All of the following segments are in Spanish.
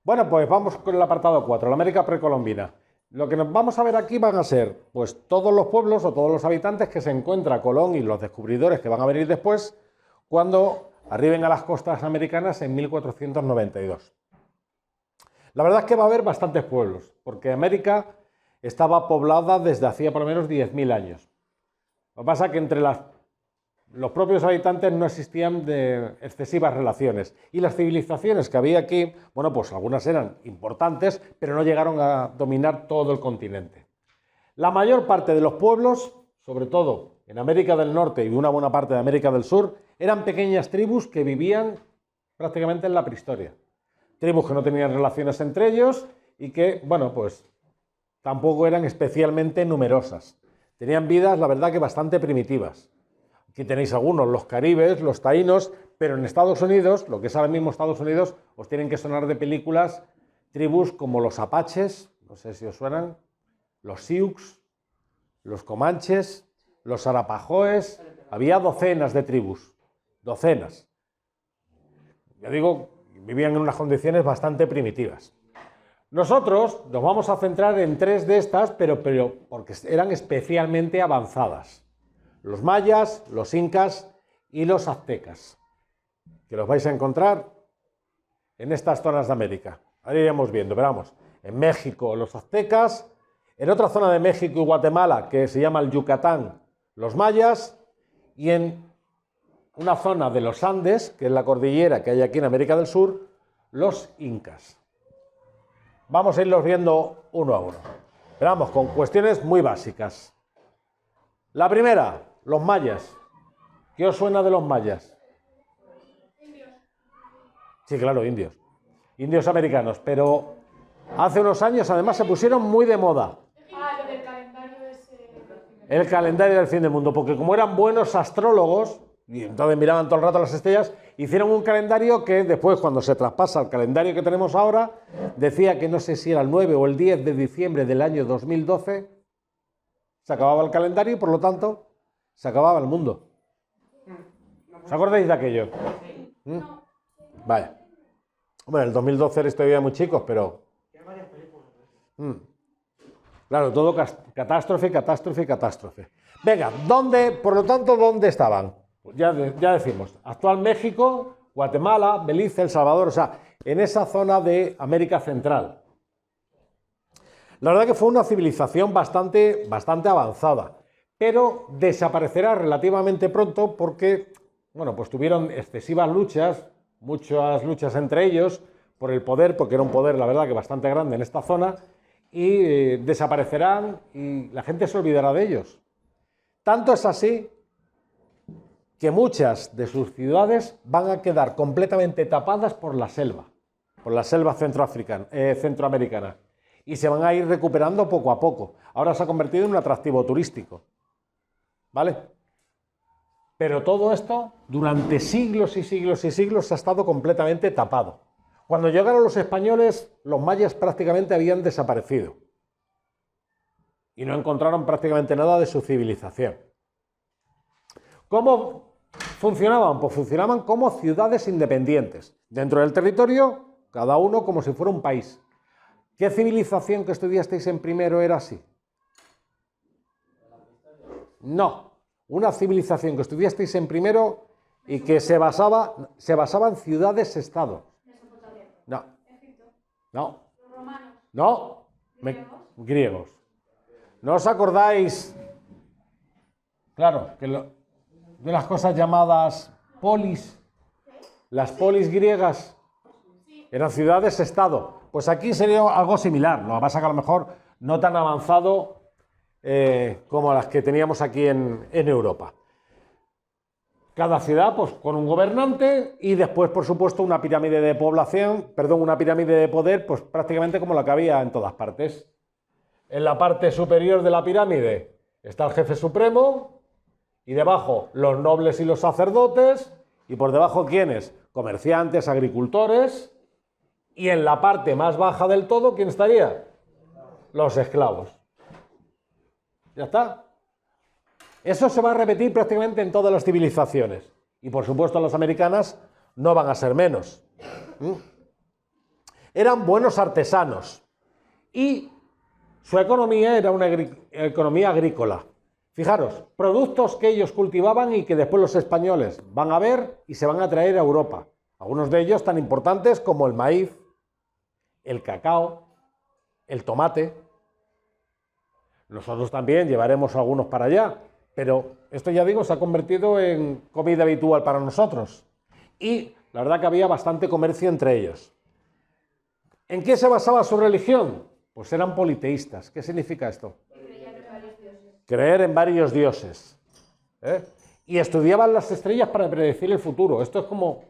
Bueno, pues vamos con el apartado 4, la América precolombina. Lo que nos vamos a ver aquí van a ser pues todos los pueblos o todos los habitantes que se encuentra Colón y los descubridores que van a venir después cuando arriben a las costas americanas en 1492. La verdad es que va a haber bastantes pueblos, porque América estaba poblada desde hacía por lo menos 10.000 años. Lo que pasa es que entre los propios habitantes no existían de excesivas relaciones. Y las civilizaciones que había aquí, bueno, pues algunas eran importantes, pero no llegaron a dominar todo el continente. La mayor parte de los pueblos, sobre todo en América del Norte y una buena parte de América del Sur, eran pequeñas tribus que vivían prácticamente en la prehistoria. Tribus que no tenían relaciones entre ellos y que, bueno, pues tampoco eran especialmente numerosas. Tenían vidas, la verdad, que bastante primitivas. Aquí tenéis algunos, los caribes, los taínos, pero en Estados Unidos, lo que es ahora mismo Estados Unidos, os tienen que sonar de películas tribus como los apaches, no sé si os suenan, los sioux, los comanches, los arapahoes, había docenas de tribus, docenas. Ya digo, vivían en unas condiciones bastante primitivas. Nosotros nos vamos a centrar en 3 de estas, pero porque eran especialmente avanzadas. Los mayas, los incas y los aztecas, que los vais a encontrar en estas zonas de América. Ahora iremos viendo, veramos. En México, los aztecas, en otra zona de México y Guatemala, que se llama el Yucatán, los mayas, y en una zona de los Andes, que es la cordillera que hay aquí en América del Sur, los incas. Vamos a irlos viendo uno a uno. Veramos, con cuestiones muy básicas. La primera, los mayas. ¿Qué os suena de los mayas? Indios. Sí, claro, indios. Indios americanos, pero hace unos años además se pusieron muy de moda. Lo del calendario ese. El calendario del fin del mundo, porque como eran buenos astrólogos, y entonces miraban todo el rato las estrellas, hicieron un calendario que después, cuando se traspasa al calendario que tenemos ahora, decía que no sé si era el 9 o el 10 de diciembre del año 2012, se acababa el calendario y por lo tanto se acababa el mundo. ¿Os acordáis de aquello? ¿Mm? Vale. Hombre, en el 2012 erais todavía muy chicos, pero... Claro, todo catástrofe, catástrofe, catástrofe. Venga, por lo tanto, ¿dónde estaban? Pues ya decimos, actual México, Guatemala, Belice, El Salvador, o sea, en esa zona de América Central. La verdad que fue una civilización bastante avanzada, pero desaparecerá relativamente pronto porque, bueno, pues tuvieron excesivas luchas, muchas luchas entre ellos por el poder, porque era un poder, la verdad, que bastante grande en esta zona, y desaparecerán y la gente se olvidará de ellos. Tanto es así que muchas de sus ciudades van a quedar completamente tapadas por la selva centroamericana, y se van a ir recuperando poco a poco. Ahora se ha convertido en un atractivo turístico, ¿vale? Pero todo esto, durante siglos y siglos y siglos, ha estado completamente tapado. Cuando llegaron los españoles, los mayas prácticamente habían desaparecido y no encontraron prácticamente nada de su civilización. ¿Cómo funcionaban? Pues funcionaban como ciudades independientes. Dentro del territorio, cada uno como si fuera un país. ¿Qué civilización que estudiasteis en primero era así? No. Una civilización que estudiasteis en primero y que se basaba en ciudades-estado. No. No. Los romanos. No. Griegos. ¿No os acordáis? Claro, que de las cosas llamadas polis. Las polis griegas eran ciudades-estado. Pues aquí sería algo similar. Lo que pasa que a lo mejor no tan avanzado como las que teníamos aquí en Europa. Cada ciudad, pues, con un gobernante y después, por supuesto, una pirámide de una pirámide de poder, pues prácticamente como la que había en todas partes. En la parte superior de la pirámide está el jefe supremo y debajo los nobles y los sacerdotes y por debajo, ¿quiénes? Comerciantes, agricultores, y en la parte más baja del todo, ¿quién estaría? Los esclavos. Ya está. Eso se va a repetir prácticamente en todas las civilizaciones. Y por supuesto las americanas no van a ser menos. Eran buenos artesanos y su economía era una economía agrícola. Fijaros, productos que ellos cultivaban y que después los españoles van a ver y se van a traer a Europa. Algunos de ellos tan importantes como el maíz, el cacao, el tomate. Nosotros también llevaremos algunos para allá, pero esto, ya digo, se ha convertido en comida habitual para nosotros. Y la verdad que había bastante comercio entre ellos. ¿En qué se basaba su religión? Pues eran politeístas. ¿Qué significa esto? Creer en varios dioses. Y estudiaban las estrellas para predecir el futuro. Esto es como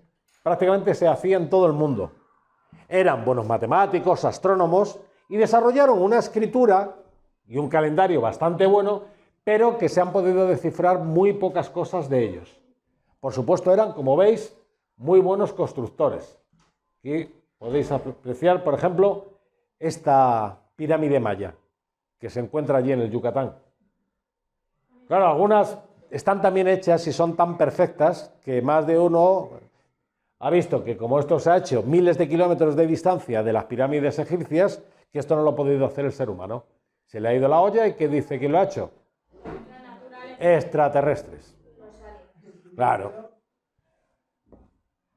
prácticamente se hacía en todo el mundo. Eran buenos matemáticos, astrónomos, y desarrollaron una escritura y un calendario bastante bueno, pero que se han podido descifrar muy pocas cosas de ellos. Por supuesto, eran, como veis, muy buenos constructores. Aquí podéis apreciar, por ejemplo, esta pirámide maya, que se encuentra allí en el Yucatán. Claro, algunas están también hechas y son tan perfectas que más de uno ha visto que, como esto se ha hecho miles de kilómetros de distancia de las pirámides egipcias, que esto no lo ha podido hacer el ser humano. Se le ha ido la olla y ¿qué dice? ¿Quién lo ha hecho? Extraterrestres. Claro.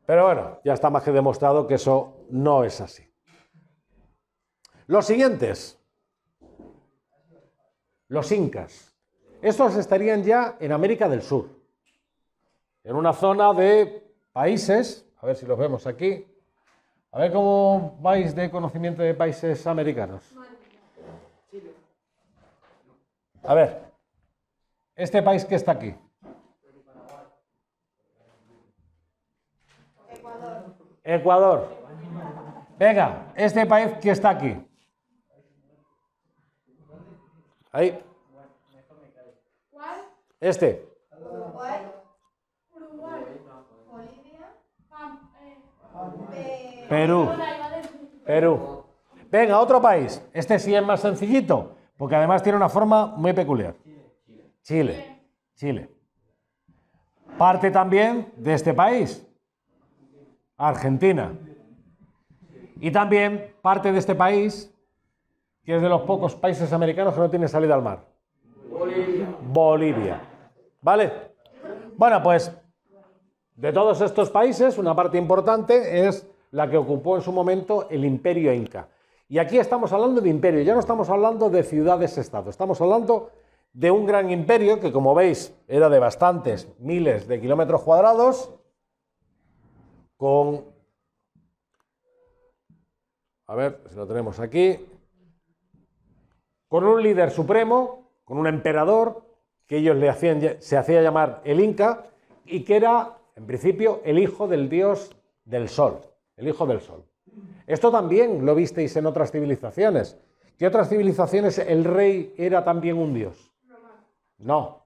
Pero bueno, ya está más que demostrado que eso no es así. Los siguientes. Los incas. Estos estarían ya en América del Sur. En una zona de países, a ver si los vemos aquí. A ver cómo vais de conocimiento de países americanos. A ver, este país que está aquí. Ecuador. Venga, este país que está aquí. Ahí. ¿Cuál? Este. Uruguay. Bolivia. Perú. Perú. Venga, otro país. Este sí es más sencillito, porque además tiene una forma muy peculiar. Chile. Chile. Parte también de este país. Argentina. Y también parte de este país, que es de los pocos países americanos que no tiene salida al mar. Bolivia. ¿Vale? Bueno, pues de todos estos países, una parte importante es la que ocupó en su momento el Imperio Inca. Y aquí estamos hablando de imperio, ya no estamos hablando de ciudades-estado, estamos hablando de un gran imperio que, como veis, era de bastantes miles de kilómetros cuadrados, con, a ver si lo tenemos aquí, con un líder supremo, con un emperador, que ellos se hacía llamar el Inca, y que era, en principio, el hijo del dios del sol, el hijo del sol. Esto también lo visteis en otras civilizaciones. ¿Qué otras civilizaciones el rey era también un dios? No,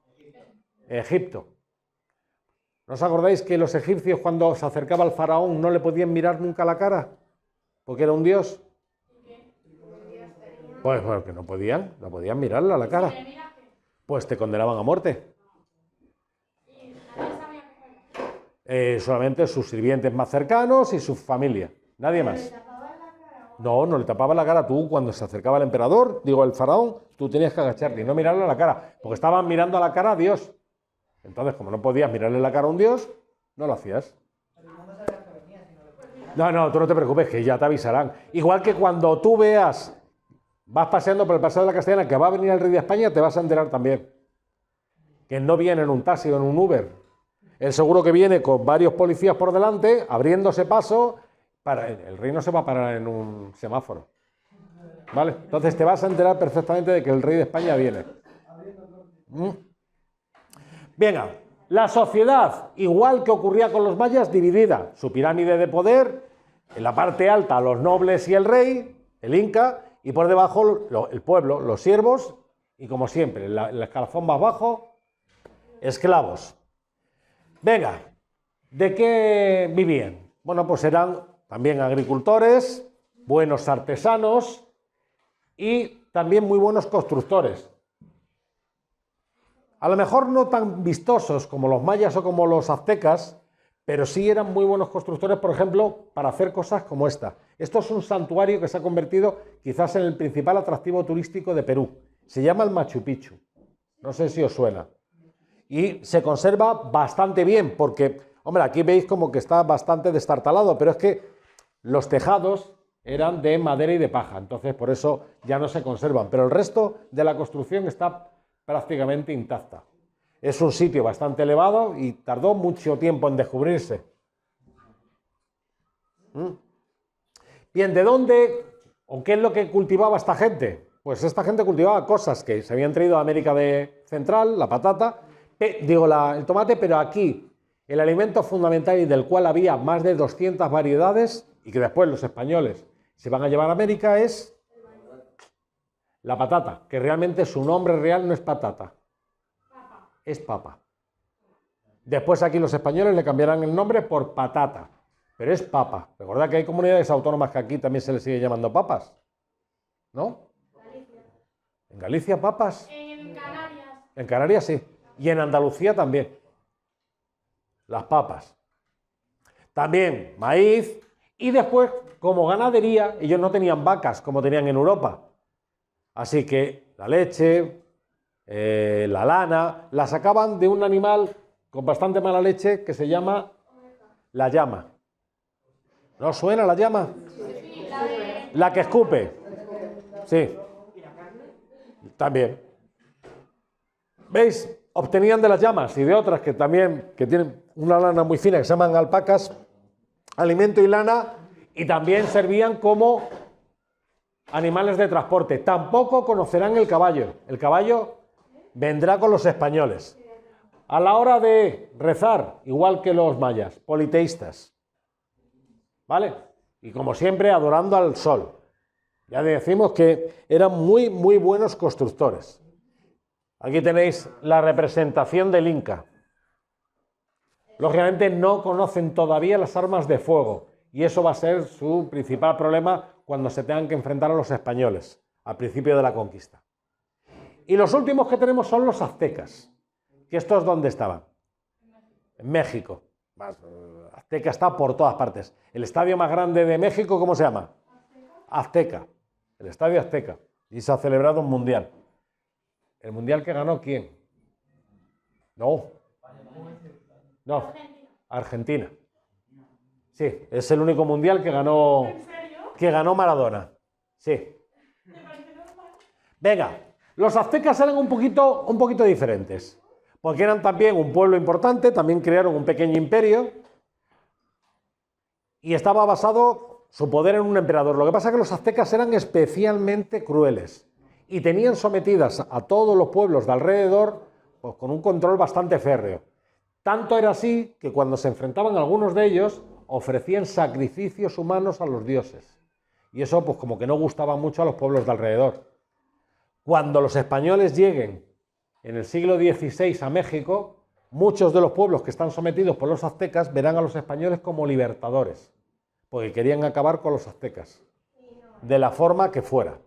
Egipto. ¿No os acordáis que los egipcios, cuando se acercaba al faraón, no le podían mirar nunca la cara? Porque era un dios. Pues porque no podían mirarle a la cara. Pues te condenaban a muerte. Solamente sus sirvientes más cercanos y su familia. Nadie más. No, no le tapaban la cara. Tú, cuando se acercaba el emperador, digo el faraón, tú tenías que agacharte y no mirarle a la cara, porque estaban mirando a la cara a Dios. Entonces, como no podías mirarle la cara a un dios, no lo hacías. No, tú no te preocupes, que ya te avisarán. Igual que cuando tú veas, vas paseando por el Paseo de la Castellana, que va a venir el rey de España, te vas a enterar también. Que no viene en un taxi o en un Uber. Él seguro que viene con varios policías por delante, abriéndose paso. El rey no se va a parar en un semáforo. ¿Vale? Entonces te vas a enterar perfectamente de que el rey de España viene. Venga, la sociedad, igual que ocurría con los mayas, dividida. Su pirámide de poder, en la parte alta los nobles y el rey, el Inca, y por debajo el pueblo, los siervos, y como siempre, en el escalafón más bajo, esclavos. Venga, ¿de qué vivían? Bueno, pues eran también agricultores, buenos artesanos y también muy buenos constructores. A lo mejor no tan vistosos como los mayas o como los aztecas, pero sí eran muy buenos constructores, por ejemplo, para hacer cosas como esta. Esto es un santuario que se ha convertido quizás en el principal atractivo turístico de Perú. Se llama el Machu Picchu. No sé si os suena. Y se conserva bastante bien porque, hombre, aquí veis como que está bastante destartalado, pero es que los tejados eran de madera y de paja, entonces por eso ya no se conservan, pero el resto de la construcción está prácticamente intacta. Es un sitio bastante elevado y tardó mucho tiempo en descubrirse. Bien, ¿de dónde o qué es lo que cultivaba esta gente? Pues esta gente cultivaba cosas que se habían traído a América Central, la patata, el tomate, pero aquí el alimento fundamental y del cual había más de 200 variedades y que después los españoles se van a llevar a América es la patata, que realmente su nombre real no es patata, es papa. Después aquí los españoles le cambiarán el nombre por patata, pero es papa. Recordad que hay comunidades autónomas que aquí también se les sigue llamando papas, ¿no? Galicia. ¿En Galicia papas? En Canarias. En Canarias sí, y en Andalucía también. Las papas. También maíz y después, como ganadería, ellos no tenían vacas como tenían en Europa. Así que la leche, la lana, la sacaban de un animal con bastante mala leche que se llama la llama. ¿No suena la llama? Sí, la de... La que escupe. Sí. También. ¿Veis? Obtenían de las llamas y de otras que también que tienen una lana muy fina que se llaman alpacas, alimento y lana, y también servían como animales de transporte. Tampoco conocerán el caballo. El caballo vendrá con los españoles. A la hora de rezar, igual que los mayas, politeístas. ¿Vale? Y como siempre, adorando al sol. Ya decimos que eran muy, muy buenos constructores. Aquí tenéis la representación del Inca. Lógicamente no conocen todavía las armas de fuego y eso va a ser su principal problema cuando se tengan que enfrentar a los españoles al principio de la conquista. Y los últimos que tenemos son los aztecas, que estos ¿dónde estaban? En México. Azteca está por todas partes. El estadio más grande de México, ¿cómo se llama? Azteca. El estadio Azteca. Y se ha celebrado un mundial. ¿El mundial que ganó quién? No. No. Argentina. Sí, es el único mundial que ganó. ¿En serio? Que ganó Maradona. Sí. ¿Te parece normal? Venga, los aztecas eran un poquito diferentes. Porque eran también un pueblo importante, también crearon un pequeño imperio. Y estaba basado su poder en un emperador. Lo que pasa es que los aztecas eran especialmente crueles. Y tenían sometidas a todos los pueblos de alrededor pues, con un control bastante férreo. Tanto era así que cuando se enfrentaban algunos de ellos, ofrecían sacrificios humanos a los dioses. Y eso pues como que no gustaba mucho a los pueblos de alrededor. Cuando los españoles lleguen en el siglo XVI a México, muchos de los pueblos que están sometidos por los aztecas verán a los españoles como libertadores, porque querían acabar con los aztecas, de la forma que fuera.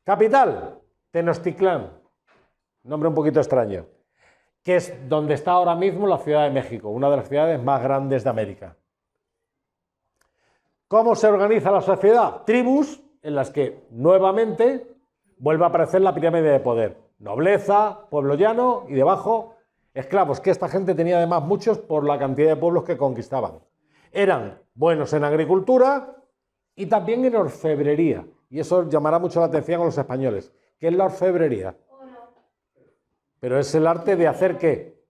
Capital, Tenochtitlán, nombre un poquito extraño, que es donde está ahora mismo la Ciudad de México, una de las ciudades más grandes de América. ¿Cómo se organiza la sociedad? Tribus en las que nuevamente vuelve a aparecer la pirámide de poder. Nobleza, pueblo llano y debajo esclavos, que esta gente tenía además muchos por la cantidad de pueblos que conquistaban. Eran buenos en agricultura y también en orfebrería. Y eso llamará mucho la atención a los españoles. ¿Qué es la orfebrería? Pero es el arte de hacer ¿qué?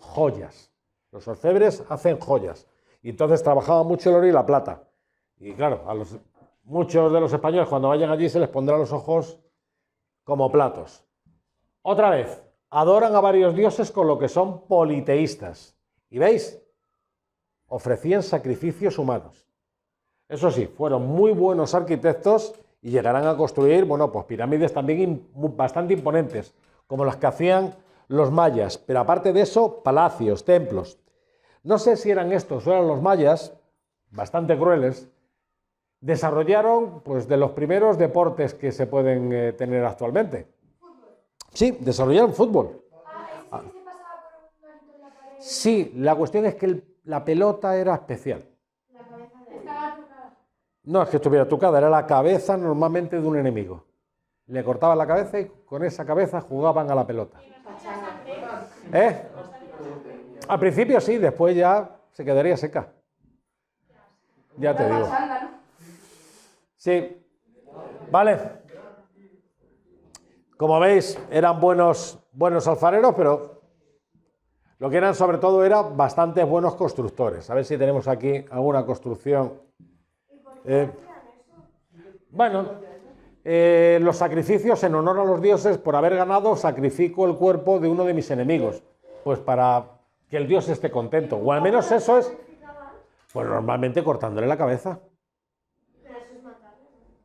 Joyas. Los orfebres hacen joyas. Y entonces trabajaban mucho el oro y la plata. Y claro, muchos de los españoles cuando vayan allí se les pondrá los ojos como platos. Otra vez, adoran a varios dioses con lo que son politeístas. ¿Y veis? Ofrecían sacrificios humanos. Eso sí, fueron muy buenos arquitectos y llegarán a construir, bueno, pues pirámides también bastante imponentes, como las que hacían los mayas. Pero aparte de eso, palacios, templos. No sé si eran estos o eran los mayas, bastante crueles, desarrollaron pues de los primeros deportes que se pueden tener actualmente. Sí, desarrollaron fútbol. ¿Ese que se pasaba por un arito en la pared? Sí, la cuestión es que la pelota era especial. La cabeza de... Estaba trucada. No es que estuviera trucada, era la cabeza normalmente de un enemigo. Le cortaban la cabeza y con esa cabeza jugaban a la pelota. ¿Eh? Al principio sí, después ya se quedaría seca. Ya te digo. Sí. Vale. Como veis, eran buenos alfareros, pero lo que eran sobre todo eran bastantes buenos constructores. A ver si tenemos aquí alguna construcción. Bueno, los sacrificios en honor a los dioses, por haber ganado, sacrifico el cuerpo de uno de mis enemigos. Pues para que el dios esté contento. O al menos eso es, pues normalmente cortándole la cabeza.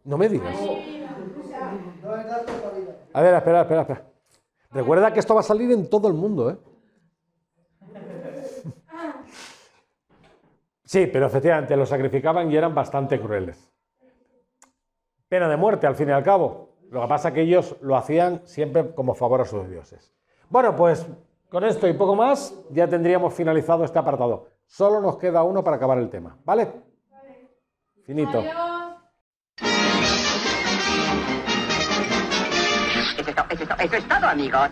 No me digas. A ver, espera. Recuerda que esto va a salir en todo el mundo, ¿eh? Sí, pero efectivamente los sacrificaban y eran bastante crueles. Pena de muerte, al fin y al cabo. Lo que pasa es que ellos lo hacían siempre como favor a sus dioses. Bueno, pues con esto y poco más ya tendríamos finalizado este apartado. Solo nos queda uno para acabar el tema, ¿vale? Finito. Adiós. Eso es todo, amigos.